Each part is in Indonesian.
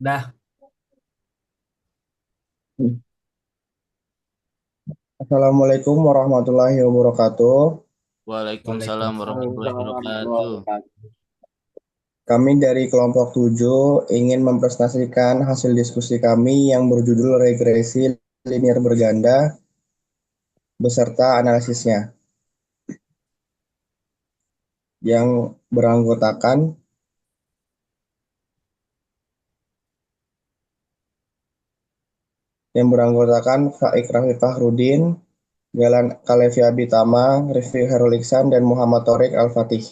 Dah. Assalamualaikum warahmatullahi wabarakatuh. Waalaikumsalam warahmatullahi Waalaikumsalam warahmatullahi wabarakatuh. wabarakatuh. Kami dari kelompok 7 ingin mempresentasikan hasil diskusi kami yang berjudul regresi linear berganda beserta analisisnya yang beranggotakan Faik Rafi Fahrudin, Galan Kalevi Abitama, Rifki Heruliksan, dan Muhammad Torik Al-Fatih.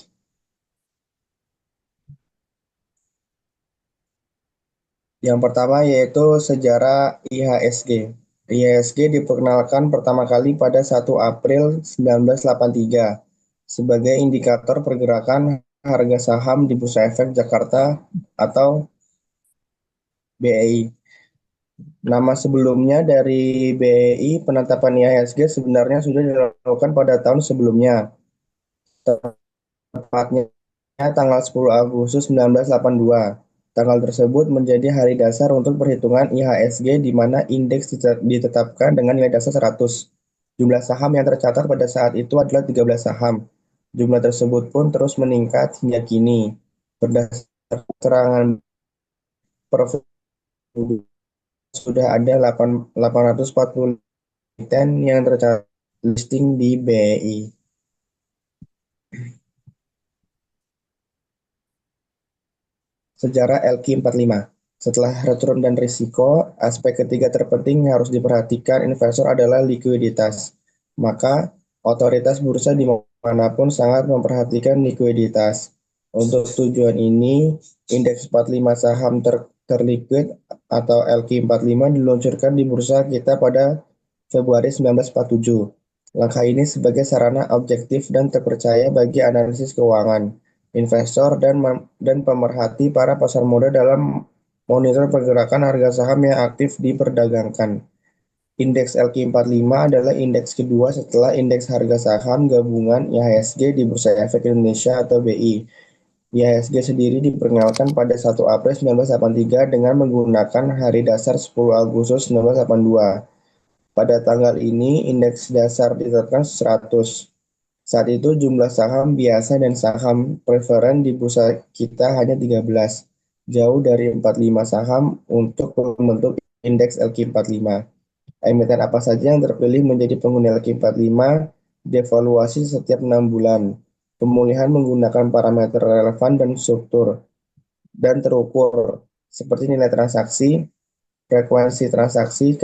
Yang pertama yaitu sejarah IHSG. IHSG diperkenalkan pertama kali pada 1 April 1983 sebagai indikator pergerakan harga saham di Bursa Efek Jakarta atau BEI. Nama sebelumnya dari BEI, penetapan IHSG sebenarnya sudah dilakukan pada tahun sebelumnya, tepatnya tanggal 10 Agustus 1982. Tanggal tersebut menjadi hari dasar untuk perhitungan IHSG di mana indeks ditetapkan dengan nilai dasar 100. Jumlah saham yang tercatat pada saat itu adalah 13 saham. Jumlah tersebut pun terus meningkat hingga kini. Berdasarkan keterangan Prof. sudah ada 840 emiten yang tercatat listing di BEI. Sejarah LQ45. Setelah return dan risiko, aspek ketiga terpenting yang harus diperhatikan investor adalah likuiditas. Maka, otoritas bursa dimanapun sangat memperhatikan likuiditas. Untuk tujuan ini, indeks 45 saham terliquid atau LQ45 diluncurkan di bursa kita pada Februari 1947. Langkah ini sebagai sarana objektif dan terpercaya bagi analisis keuangan investor dan pemerhati para pasar modal dalam monitor pergerakan harga saham yang aktif diperdagangkan. Indeks LQ45 adalah indeks kedua setelah indeks harga saham gabungan IHSG di Bursa Efek Indonesia atau BI. IHSG sendiri diperkenalkan pada 1 April 1983 dengan menggunakan hari dasar 10 Agustus 1982. Pada tanggal ini, indeks dasar ditetapkan 100. Saat itu jumlah saham biasa dan saham preferen di bursa kita hanya 13, jauh dari 45 saham untuk membentuk indeks LQ45. Emiten apa saja yang terpilih menjadi pengguna LQ45 dievaluasi setiap 6 bulan. Pemulihan menggunakan parameter relevan dan struktur dan terukur seperti nilai transaksi, frekuensi transaksi,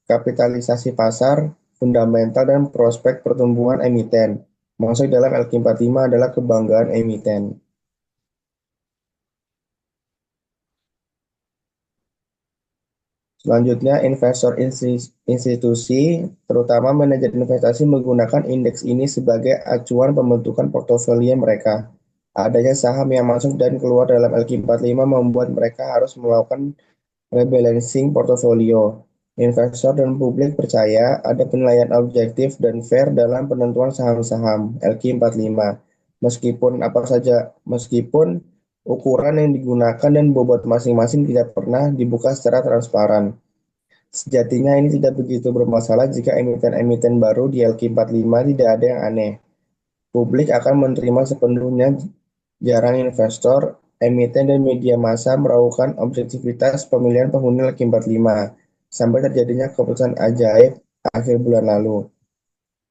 kapitalisasi pasar, fundamental, dan prospek pertumbuhan emiten. Masuk dalam LQ45 adalah kebanggaan emiten. Selanjutnya, investor institusi, terutama manajer investasi menggunakan indeks ini sebagai acuan pembentukan portofolio mereka. Adanya saham yang masuk dan keluar dalam LQ45 membuat mereka harus melakukan rebalancing portofolio. Investor dan publik percaya ada penilaian objektif dan fair dalam penentuan saham-saham LQ45. Meskipun ukuran yang digunakan dan bobot masing-masing tidak pernah dibuka secara transparan. Sejatinya ini tidak begitu bermasalah jika emiten-emiten baru di LQ45 tidak ada yang aneh. Publik akan menerima sepenuhnya. Jarang investor, emiten, dan media massa meragukan objektivitas pemilihan penghuni LQ45 sampai terjadinya keputusan ajaib akhir bulan lalu.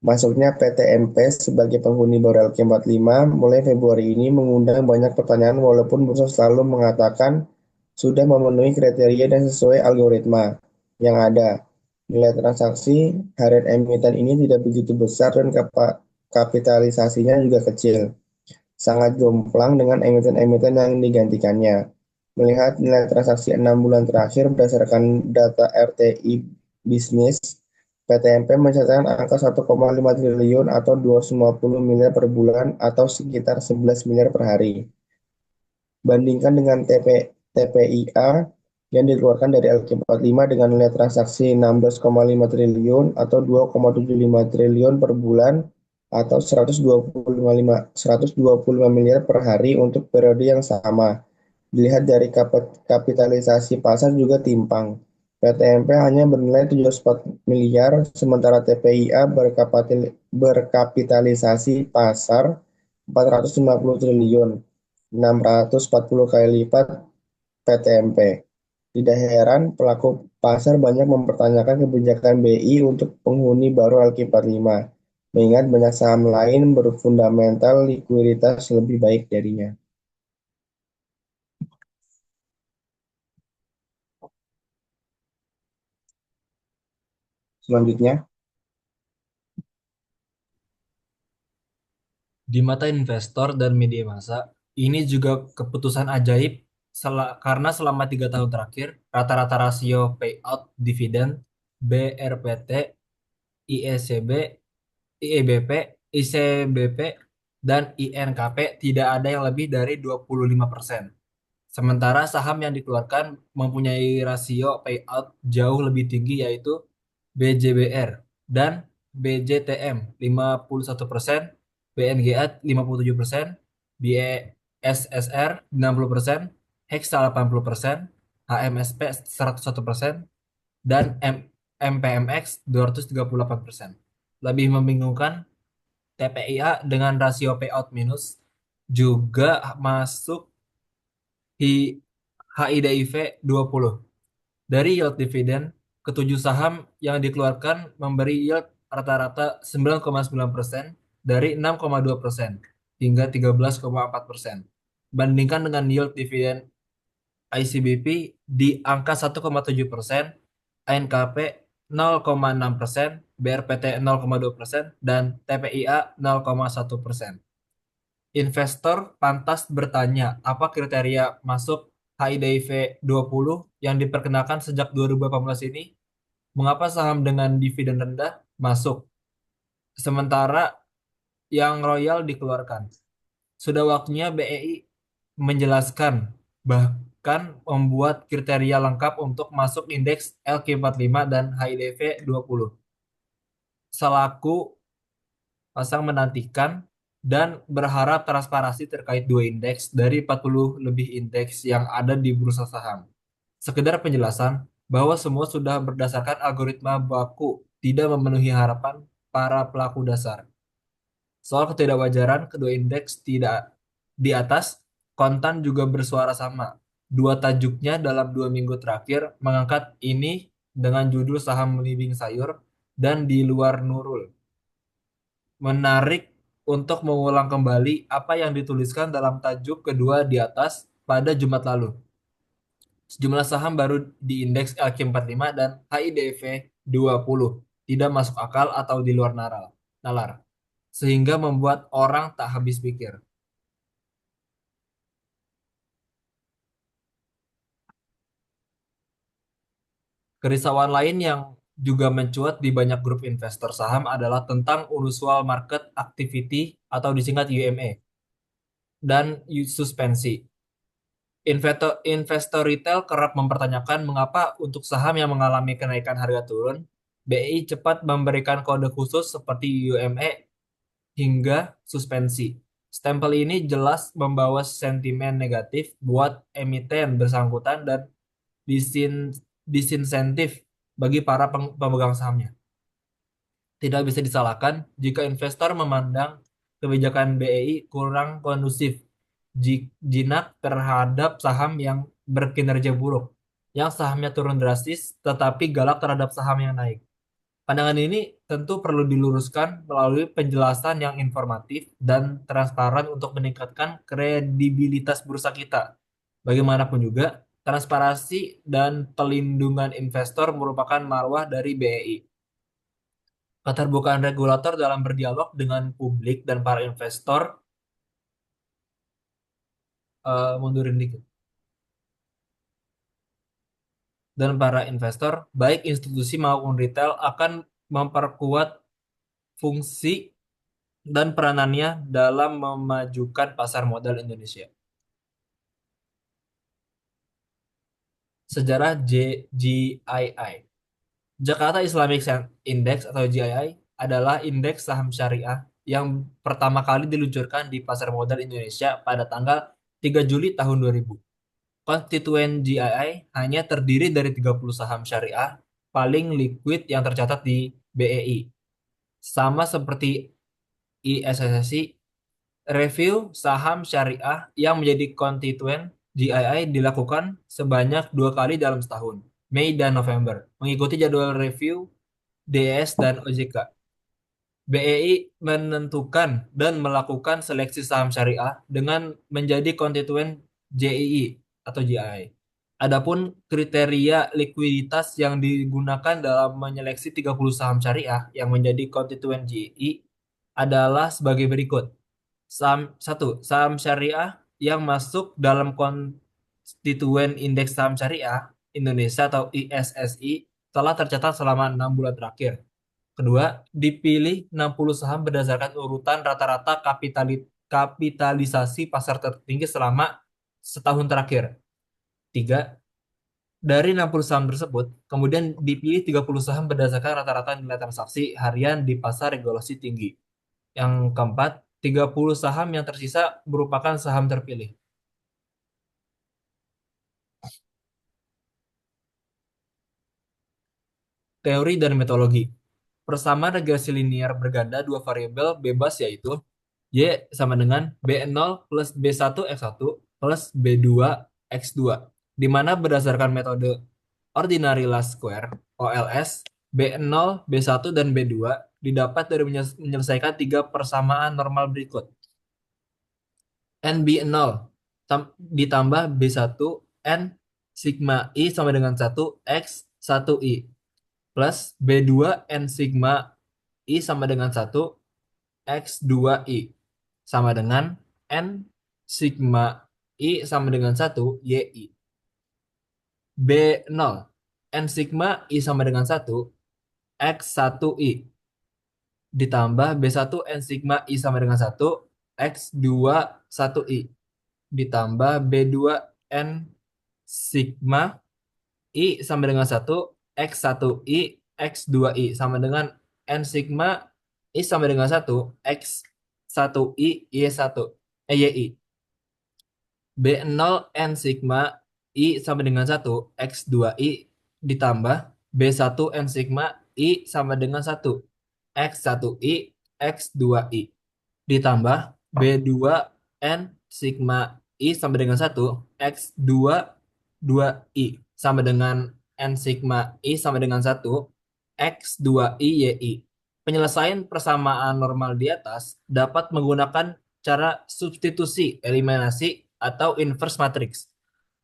Masuknya PT MP sebagai penghuni baru LQ45 mulai Februari ini mengundang banyak pertanyaan walaupun bursa selalu mengatakan sudah memenuhi kriteria dan sesuai algoritma yang ada. Nilai transaksi harian emiten ini tidak begitu besar dan kapitalisasinya juga kecil, sangat jomplang dengan emiten-emiten yang digantikannya. Melihat nilai transaksi 6 bulan terakhir berdasarkan data RTI Bisnis, PT MP mencatatkan angka 1,5 triliun atau 250 miliar per bulan atau sekitar 11 miliar per hari. Bandingkan dengan TPIA yang dikeluarkan dari LQ45 dengan nilai transaksi 16,5 triliun atau 2,75 triliun per bulan atau 125 miliar per hari untuk periode yang sama. Dilihat dari kapitalisasi pasar juga timpang. PTMP hanya bernilai 704 miliar, sementara TPIA berkapitalisasi pasar 450 triliun, 640 kali lipat PTMP. Tidak heran pelaku pasar banyak mempertanyakan kebijakan BI untuk penghuni baru LQ45, mengingat banyak saham lain berfundamental likuiditas lebih baik darinya. Selanjutnya, Di mata investor dan media massa, ini juga keputusan ajaib karena selama 3 tahun terakhir, rata-rata rasio payout dividen BRPT, IECB, IEBP, ICBP, dan INKP tidak ada yang lebih dari 25%. Sementara saham yang dikeluarkan mempunyai rasio payout jauh lebih tinggi yaitu BJBR dan BJTM 51%, BNGA 57%, BSSR 60%, Hexa 80%, HMSP 101%, dan MPMX 238%. Lebih membingungkan, TPIA dengan rasio payout minus juga masuk HIDIV 20. Dari yield dividen, ketujuh saham yang dikeluarkan memberi yield rata-rata 9,9% dari 6,2% hingga 13,4%. Bandingkan dengan yield dividen ICBP di angka 1,7%, ANKP 0,6%, BRPT 0,2%, dan TPIA 0,1%. Investor pantas bertanya, apa kriteria masuk HIDIV 20 yang diperkenalkan sejak 2018 ini? Mengapa saham dengan dividen rendah masuk, sementara yang royal dikeluarkan? Sudah waktunya BEI menjelaskan, bahkan membuat kriteria lengkap untuk masuk indeks LQ45 dan HIDIV 20. Selaku pasang menantikan dan berharap transparansi terkait dua indeks dari 40 lebih indeks yang ada di bursa saham. Sekedar penjelasan bahwa semua sudah berdasarkan algoritma baku, tidak memenuhi harapan para pelaku dasar. Soal ketidakwajaran kedua indeks tidak di atas, Kontan juga bersuara sama. Dua tajuknya dalam 2 minggu terakhir mengangkat ini dengan judul saham melibing sayur dan di luar Nurul. Menarik untuk mengulang kembali apa yang dituliskan dalam tajuk kedua di atas pada Jumat lalu. Sejumlah saham baru di indeks LQ45 dan HIDV 20 tidak masuk akal atau di luar nalar, sehingga membuat orang tak habis pikir. Kerisauan lain yang juga mencuat di banyak grup investor saham adalah tentang unusual market activity atau disingkat UMA dan suspensi. Investor retail kerap mempertanyakan mengapa untuk saham yang mengalami kenaikan harga turun, BI cepat memberikan kode khusus seperti UME hingga suspensi. Stempel ini jelas membawa sentimen negatif buat emiten bersangkutan dan disin, disinsentif bagi para pemegang sahamnya. Tidak bisa disalahkan jika investor memandang kebijakan BEI kurang kondusif jinak terhadap saham yang berkinerja buruk, yang sahamnya turun drastis tetapi galak terhadap saham yang naik. Pandangan ini tentu perlu diluruskan melalui penjelasan yang informatif dan transparan untuk meningkatkan kredibilitas bursa kita. Bagaimanapun juga, transparansi dan pelindungan investor merupakan marwah dari BEI. Keterbukaan regulator dalam berdialog dengan publik dan para investor, mundurin dikit, dan para investor, baik institusi maupun retail akan memperkuat fungsi dan peranannya dalam memajukan pasar modal Indonesia. Sejarah GII. Jakarta Islamic Index atau GII adalah indeks saham syariah yang pertama kali diluncurkan di pasar modal Indonesia pada tanggal 3 Juli tahun 2000. konstituen GII hanya terdiri dari 30 saham syariah paling liquid yang tercatat di BEI. Sama seperti ISSI, review saham syariah yang menjadi konstituen GII dilakukan sebanyak 2 kali dalam setahun, Mei dan November, mengikuti jadwal review DS dan OJK. BEI menentukan dan melakukan seleksi saham syariah dengan menjadi konstituen JII atau GII. Adapun kriteria likuiditas yang digunakan dalam menyeleksi 30 saham syariah yang menjadi konstituen JII adalah sebagai berikut. Saham syariah yang masuk dalam konstituen indeks saham syariah Indonesia atau ISSI telah tercatat selama 6 bulan terakhir. Kedua, dipilih 60 saham berdasarkan urutan rata-rata kapitalisasi pasar tertinggi selama setahun terakhir. Tiga, dari 60 saham tersebut, kemudian dipilih 30 saham berdasarkan rata-rata nilai transaksi harian di pasar regulasi tinggi. Yang keempat, 30 saham yang tersisa merupakan saham terpilih. Teori dan metodologi. Persamaan regresi linear berganda dua variabel bebas yaitu Y sama dengan B0 plus B1 X1 plus B2 X2. Di mana berdasarkan metode Ordinary Least Square OLS, B0, B1, dan B2 didapat dari menyelesaikan 3 persamaan normal berikut. NB0 ditambah B1 N sigma I sama dengan 1 X 1 I plus B2 N sigma I sama dengan 1 X 2 I sama dengan N sigma I sama dengan 1 YI. B0 N sigma I sama dengan 1 X 1 I ditambah B1 N sigma I sama dengan 1 X 2 1 I ditambah B2 N sigma I sama dengan 1 X 1 I X 2 I sama dengan N sigma I sama dengan 1 X 1 I Y1 YI. B0 N sigma I sama dengan 1 X 2 I ditambah B1 N sigma I sama dengan 1 X 1 I X 2 I ditambah B2 N sigma I sama dengan 1 X 2 2 I sama dengan N sigma I sama dengan 1 X 2 I YI. Penyelesaian persamaan normal di atas dapat menggunakan cara substitusi, eliminasi, atau inverse matrix.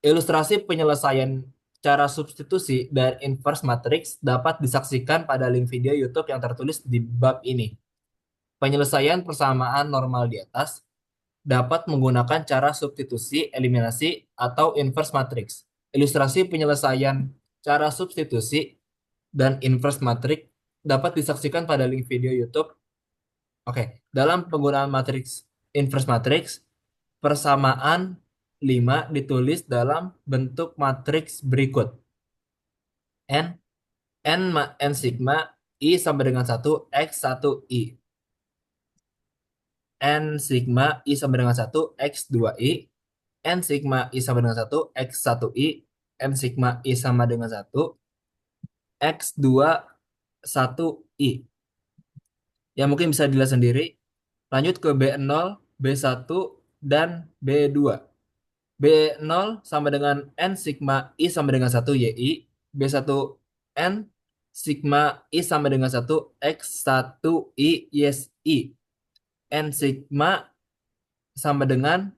Ilustrasi penyelesaian cara substitusi dan inverse matrix dapat disaksikan pada link video YouTube yang tertulis di bab ini. Penyelesaian persamaan normal di atas dapat menggunakan cara substitusi, eliminasi, atau inverse matrix. Ilustrasi penyelesaian cara substitusi dan inverse matrix dapat disaksikan pada link video YouTube. Oke, dalam penggunaan matriks inverse matrix, persamaan 5 ditulis dalam bentuk matriks berikut. N sigma I sama dengan 1 X 1 I. N sigma I sama dengan 1 X 2 I. N sigma I sama dengan 1 X 1 I. N sigma I sama dengan 1 X 2 1 I. Ya mungkin bisa dilihat sendiri. Lanjut ke B0, B1, dan B2. B0 sama dengan N sigma I sama dengan 1 YI. B1 N sigma I sama dengan 1 X1 I yes I. N sigma sama dengan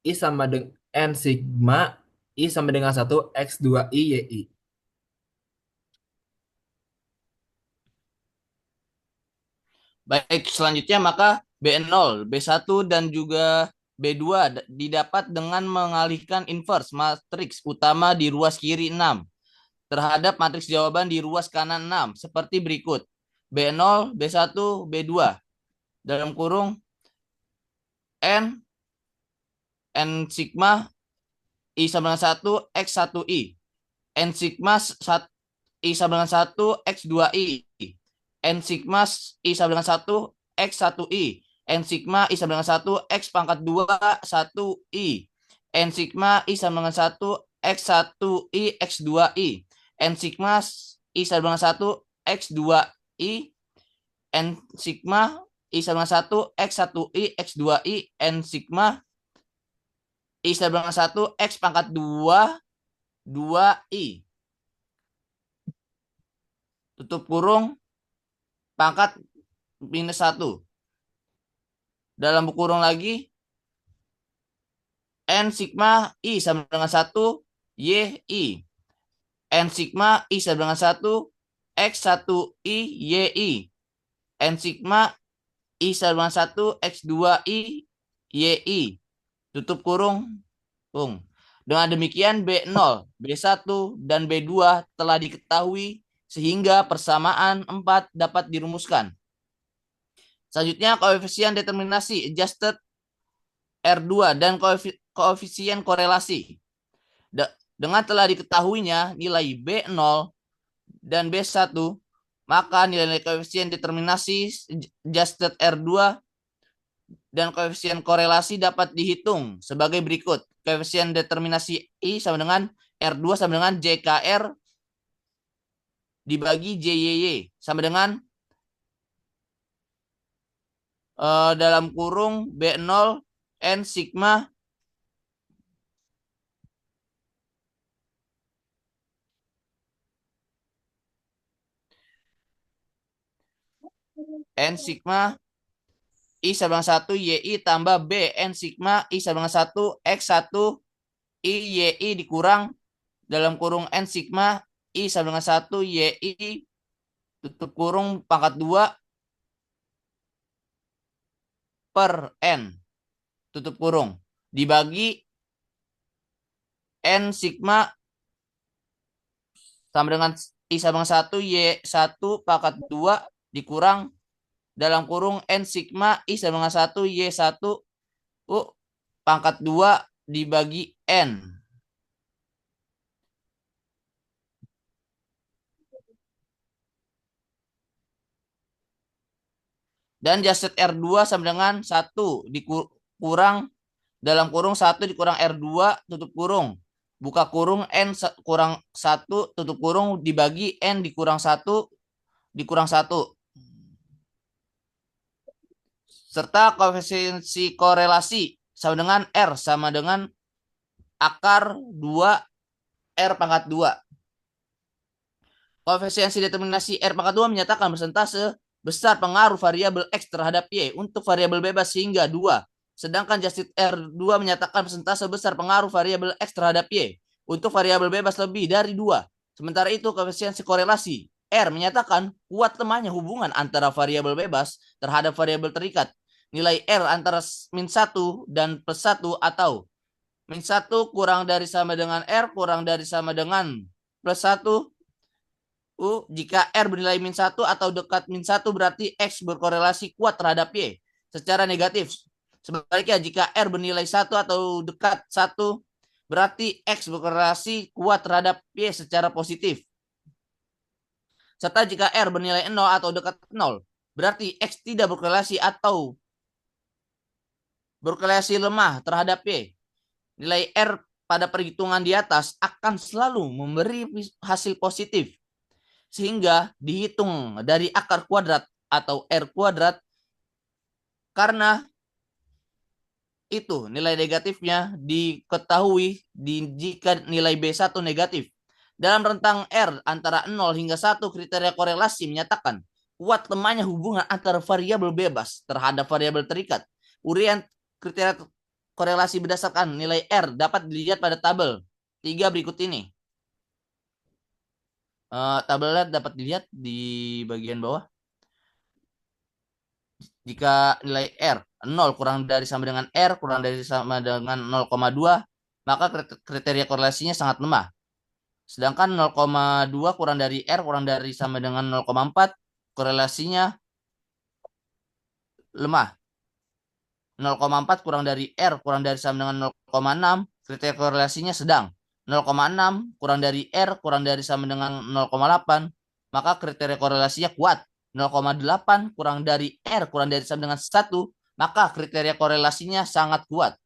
I sama dengan N sigma I sama dengan 1 X2 I YI. Baik, selanjutnya maka B0, B1, dan juga B2 didapat dengan mengalihkan inverse matriks utama di ruas kiri 6 terhadap matriks jawaban di ruas kanan 6 seperti berikut. B0, B1, B2 dalam kurung N sigma I sama dengan 1 X1 I. N sigma I sama dengan 1 X2 I. N sigma I sama dengan 1 X1 I. N sigma I sama dengan 1 X pangkat 2 1 I. N sigma I sama dengan 1 X1I X2I N sigma I sama dengan 1 X2I N sigma I sama dengan 1 X1I X2I N sigma I sama dengan 1 X pangkat 2 2I tutup kurung pangkat minus 1 dalam kurung lagi N sigma I sama dengan 1 YI N sigma I sama dengan 1 X1I YI N sigma I sama dengan 1 X2I YI tutup kurung. Dengan demikian B0, B1, dan B2 telah diketahui sehingga persamaan 4 dapat dirumuskan. Selanjutnya koefisien determinasi adjusted R2 dan koefisien korelasi. Dengan telah diketahuinya nilai B0 dan B1, maka nilai koefisien determinasi adjusted R2 dan koefisien korelasi dapat dihitung sebagai berikut. Koefisien determinasi I sama dengan R2 sama dengan JKR dibagi JYY sama dengan dalam kurung B0 N sigma N sigma I sama dengan 1 YI tambah B N sigma I sama dengan 1 X1 I YI dikurang dalam kurung N sigma I sama dengan 1 YI tutup kurung pangkat 2 per N tutup kurung dibagi N sigma sama dengan I sama dengan 1 Y1 pangkat 2 dikurang dalam kurung N sigma I sama dengan 1 Y1 pangkat 2 dibagi N. Dan adjusted R2 sama dengan 1 dikurang dalam kurung 1 dikurang R2 tutup kurung. Buka kurung N kurang 1 tutup kurung dibagi N dikurang 1 dikurang 1. Serta koefisiensi korelasi sama dengan R sama dengan akar 2 R pangkat 2. Koefisiensi determinasi R pangkat 2 menyatakan persentase besar pengaruh variabel X terhadap Y untuk variabel bebas hingga 2. Sedangkan adjusted R2 menyatakan persentase besar pengaruh variabel X terhadap Y untuk variabel bebas lebih dari 2. Sementara itu koefisiensi korelasi R menyatakan kuat lemahnya hubungan antara variabel bebas terhadap variabel terikat. Nilai R antara min 1 dan plus 1 atau min 1 kurang dari sama dengan R kurang dari sama dengan plus 1. Jika R bernilai min 1 atau dekat min 1 berarti X berkorelasi kuat terhadap Y secara negatif. Sebaliknya jika R bernilai 1 atau dekat 1 berarti X berkorelasi kuat terhadap Y secara positif. Serta jika R bernilai 0 atau dekat 0 berarti X tidak berkorelasi atau berkorelasi lemah terhadap Y. Nilai R pada perhitungan di atas akan selalu memberi hasil positif. Sehingga dihitung dari akar kuadrat atau R kuadrat karena itu nilai negatifnya diketahui jika nilai B1 negatif. Dalam rentang R antara 0 hingga 1 kriteria korelasi menyatakan kuat lemahnya hubungan antara variabel bebas terhadap variabel terikat. Urian kriteria korelasi berdasarkan nilai R dapat dilihat pada tabel 3 berikut ini. Tabelnya dapat dilihat di bagian bawah. Jika nilai R 0 kurang dari sama dengan R kurang dari sama dengan 0,2 maka kriteria korelasinya sangat lemah. Sedangkan 0,2 kurang dari R kurang dari sama dengan 0,4 korelasinya lemah. 0,4 kurang dari R kurang dari sama dengan 0,6 kriteria korelasinya sedang. 0,6 kurang dari R kurang dari sama dengan 0,8 maka kriteria korelasinya kuat. 0,8 kurang dari R kurang dari sama dengan 1 maka kriteria korelasinya sangat kuat.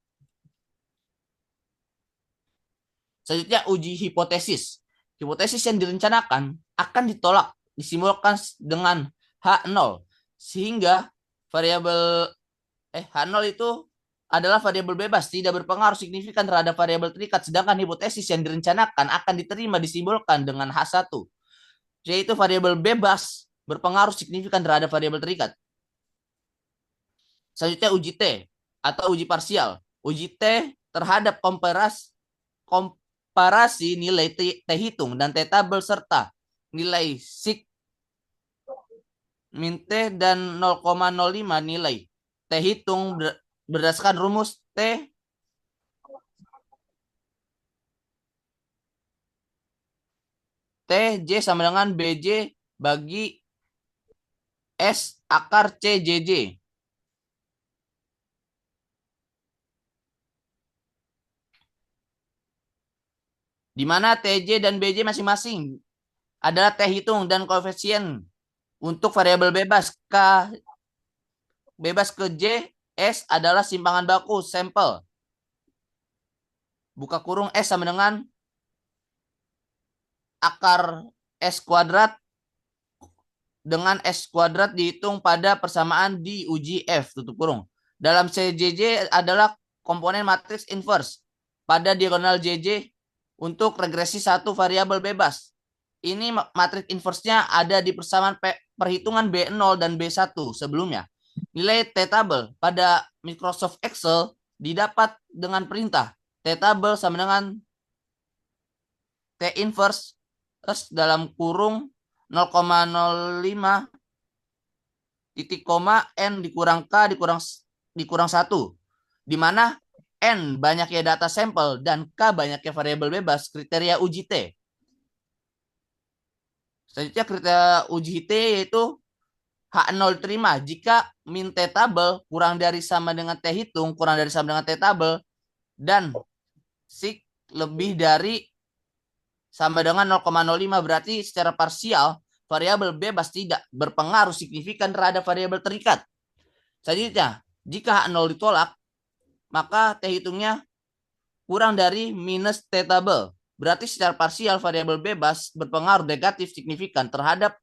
Selanjutnya uji hipotesis. Hipotesis yang direncanakan akan ditolak, disimbolkan dengan H0 sehingga variabel H0 itu adalah variabel bebas, tidak berpengaruh signifikan terhadap variabel terikat, sedangkan hipotesis yang direncanakan akan diterima disimbolkan dengan H1, yaitu variabel bebas berpengaruh signifikan terhadap variabel terikat. Selanjutnya uji T atau uji parsial. Uji T terhadap komparasi nilai T hitung dan T tabel serta nilai sig min T dan 0,05 nilai T hitung berdasarkan rumus TJ sama dengan BJ bagi S akar CJJ. Di mana TJ dan BJ masing-masing adalah T hitung dan koefisien untuk variabel bebas. K bebas ke J, S adalah simpangan baku sampel. Buka kurung S sama dengan akar S kuadrat dengan S kuadrat dihitung pada persamaan di uji F, tutup kurung. Dalam CJJ adalah komponen matriks inverse pada diagonal JJ untuk regresi satu variabel bebas. Ini matriks inverse-nya ada di persamaan perhitungan B0 dan B1 sebelumnya. Nilai T-table pada Microsoft Excel didapat dengan perintah T-table sama dengan T inverse dalam kurung 0,05 titik koma N dikurang K dikurang 1. Di mana N banyaknya data sampel dan K banyaknya variabel bebas kriteria uji T. Selanjutnya kriteria uji T yaitu H0 terima jika min T tabel kurang dari sama dengan T hitung, kurang dari sama dengan T tabel, dan sig lebih dari sama dengan 0,05 berarti secara parsial variabel bebas tidak berpengaruh signifikan terhadap variabel terikat. Selanjutnya, jika H0 ditolak, maka T hitungnya kurang dari minus T tabel. Berarti secara parsial variabel bebas berpengaruh negatif signifikan terhadap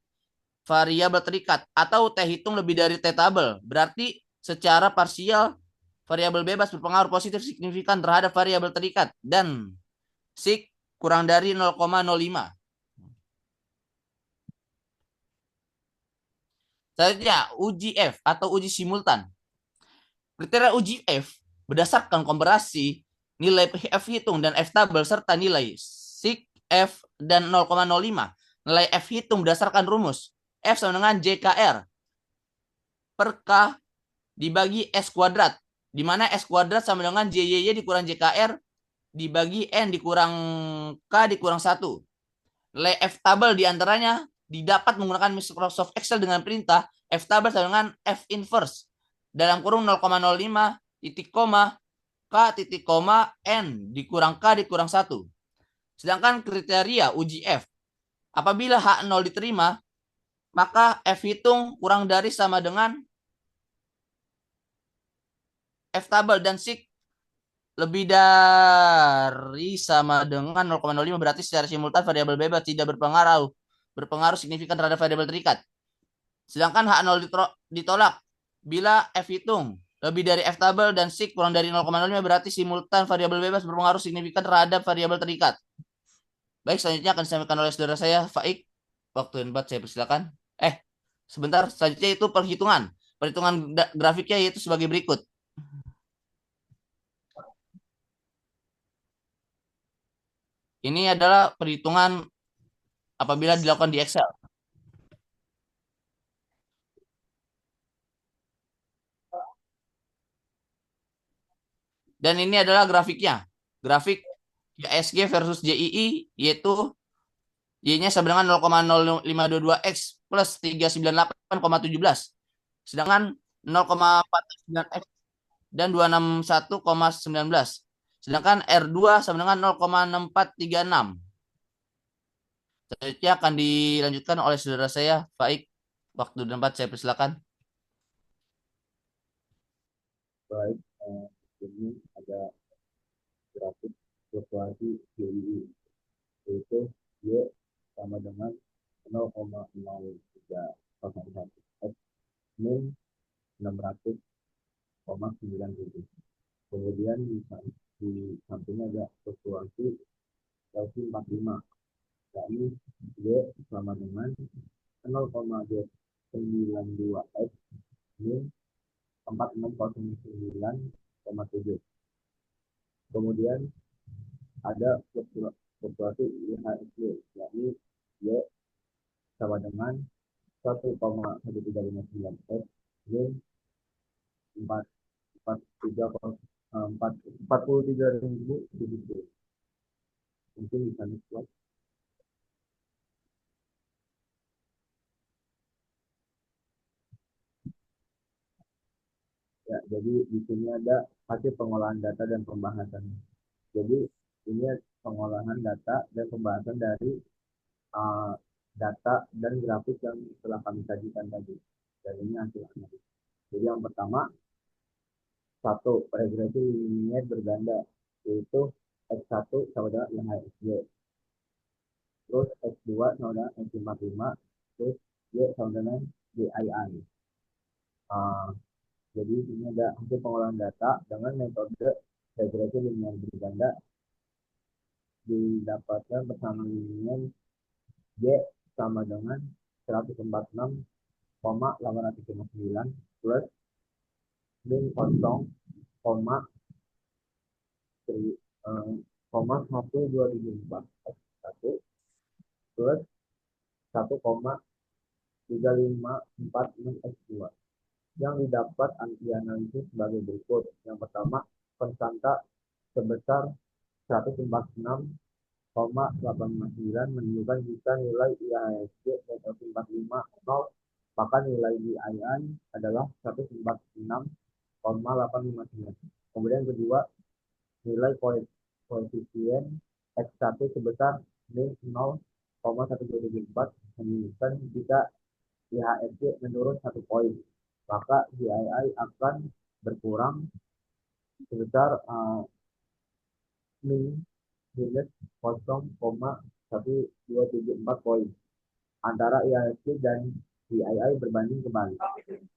variabel terikat atau T hitung lebih dari T tabel. Berarti secara parsial variabel bebas berpengaruh positif signifikan terhadap variabel terikat dan sig kurang dari 0,05. Selanjutnya, uji F atau uji simultan. Kriteria uji F berdasarkan komparasi nilai F hitung dan F tabel serta nilai sig F dan 0,05. Nilai F hitung berdasarkan rumus F sama dengan JKR per K dibagi S kuadrat, di mana S kuadrat sama dengan JYY dikurang JKR dibagi N dikurang K dikurang 1. Nilai F tabel diantaranya didapat menggunakan Microsoft Excel dengan perintah F tabel sama dengan F inverse dalam kurung 0,05 titik koma K titik koma N dikurang K dikurang 1. Sedangkan kriteria uji F, apabila H0 diterima, maka F hitung kurang dari sama dengan F tabel dan sig lebih dari sama dengan 0,05 berarti secara simultan variabel bebas tidak berpengaruh signifikan terhadap variabel terikat. Sedangkan H0 ditolak bila F hitung lebih dari F tabel dan sig kurang dari 0,05 berarti simultan variabel bebas berpengaruh signifikan terhadap variabel terikat. Baik, selanjutnya akan disampaikan oleh saudara saya Faik. Waktu dan tempat saya persilakan. Sebentar, selanjutnya itu perhitungan. Perhitungan grafiknya yaitu sebagai berikut. Ini adalah perhitungan apabila dilakukan di Excel. Dan ini adalah grafiknya. Grafik ISG versus JII yaitu Y-nya sama dengan 0,0522X plus 398,17. Sedangkan 0,49X dan 261,19. Sedangkan R2 sama dengan 0,6436. Selanjutnya akan dilanjutkan oleh saudara saya, Faik. Waktu dan tempat saya persilakan. Baik, ini ada grafik fluktuasi YI, yaitu Y sama dengan 0,0301 X min 600,97. Kemudian di sampingnya ada fluktuasi Kelvin 45, yakni Y sama dengan 0,92 X min 4609,7. Kemudian ada fluktuasi IHSG, yakni Y sama dengan 1,1359 X min 43.070. Mungkin bisa next slide. Ya, jadi di sini ada hasil pengolahan data dan pembahasan. Jadi ini pengolahan data dan pembahasan dari data dan grafik yang telah kami sajikan tadi. Dan ini hasil analisis. Jadi yang pertama, satu regresi linier berganda, yaitu X1 sama dengan IHSG. Terus X2 sama dengan X55, terus Y sama dengan DII. Jadi ini ada hasil pengolahan data dengan metode regresi linier berganda didapatkan bersama linier Y sama dengan 146,859 plus min 0,1274 satu plus 1,3546 X2 yang didapat dianalisis sebagai berikut. Yang pertama, konstanta sebesar 146,859 menunjukkan jika nilai IHSG dan L45 0, maka nilai DII adalah 146,859. Kemudian kedua, nilai koefisien X1 sebesar min 0,1274 menunjukkan jika IHSG menurun 1 poin, maka DII akan berkurang sebesar min minus 0,1274 poin antara IHSG dan DII berbanding kembali.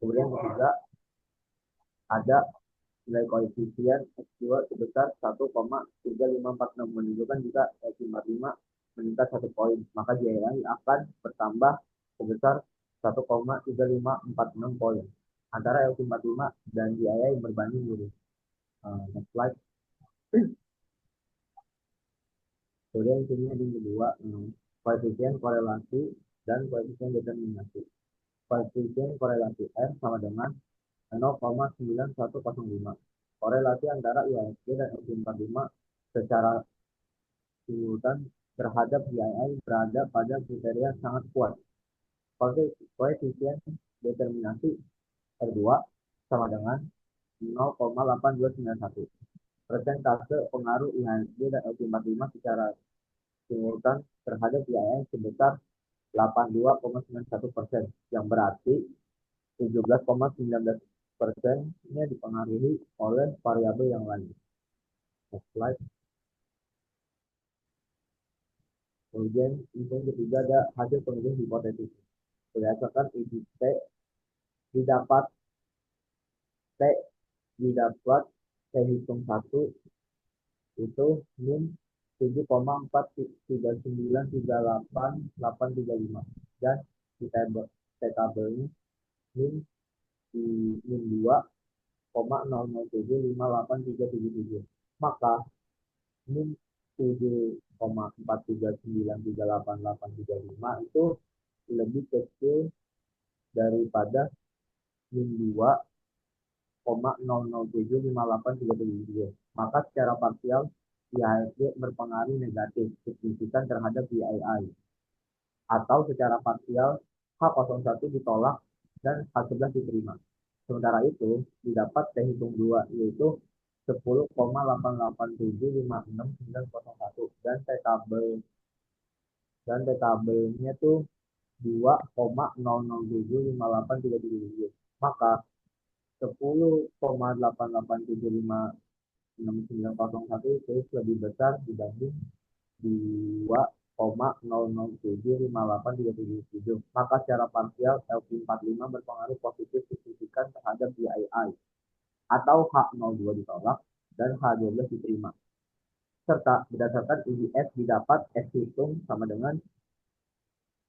Kemudian ketiga, ada nilai koefisien X2 sebesar 1,3546 menunjukkan jika X55 meningkat 1 poin, maka DII akan bertambah sebesar 1,3546 poin antara L55 dan DII berbanding lurus. Next slide. Kemudian sini ada kedua, koefisien korelasi dan koefisien determinasi. Koefisien korelasi R sama dengan 0,9105. Korelasi antara IHSG dan L45 secara simultan terhadap DII berada pada kriteria sangat kuat. Koefisien determinasi R2 sama dengan 0,8291. Persentase pengaruh IHSG dan L45 secara simultan terhadap DII sebesar 82,91%, yang berarti 17,19%-nya dipengaruhi oleh variabel yang lain. Next slide. Kemudian yang ketiga ada hasil penelitian hipotesis. Berdasarkan uji T didapat T hitung 1 itu min 7,43938,835 dan di tabelnya min 2,00758377. Maka min 7,43938,835 itu lebih kecil daripada min 2,00758377. Maka secara parsial IHSG berpengaruh negatif signifikan terhadap DII, atau secara parsial H01 ditolak dan H11 diterima. Sementara itu didapat T hitung 2 yaitu 10,88756901 dan T tabelnya tuh 2,00758377. Maka 10,8875 6901 itu lebih besar dibanding 2,00735837. Maka secara parsial LQ45 berpengaruh positif signifikan terhadap BII atau H02 ditolak dan H12 diterima. Serta berdasarkan IBS didapat S hitung sama dengan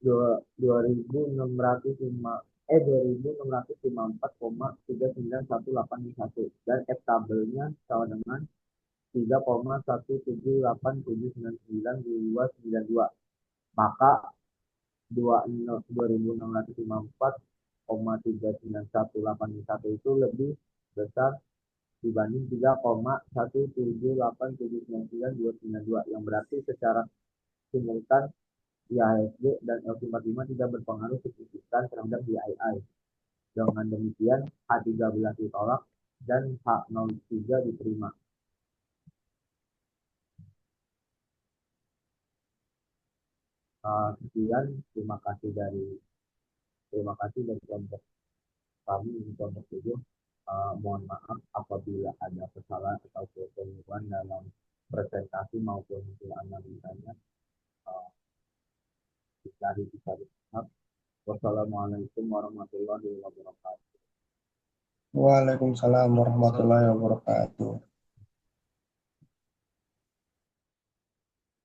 2654,391 dan F tabelnya sama dengan 3,178799292. Maka 2654,39181 itu lebih besar dibanding 3,178799292, yang berarti secara simultan IHSG dan LQ45 tidak berpengaruh signifikan terhadap BII. Dengan demikian H13 ditolak dan H03 diterima. Sekian, terima kasih dari kelompok kami di kelompok 7. Mohon maaf apabila ada kesalahan atau kekeliruan dalam presentasi maupun analisanya. Dicari. Wassalamualaikum warahmatullahi wabarakatuh. Waalaikumsalam warahmatullahi wabarakatuh.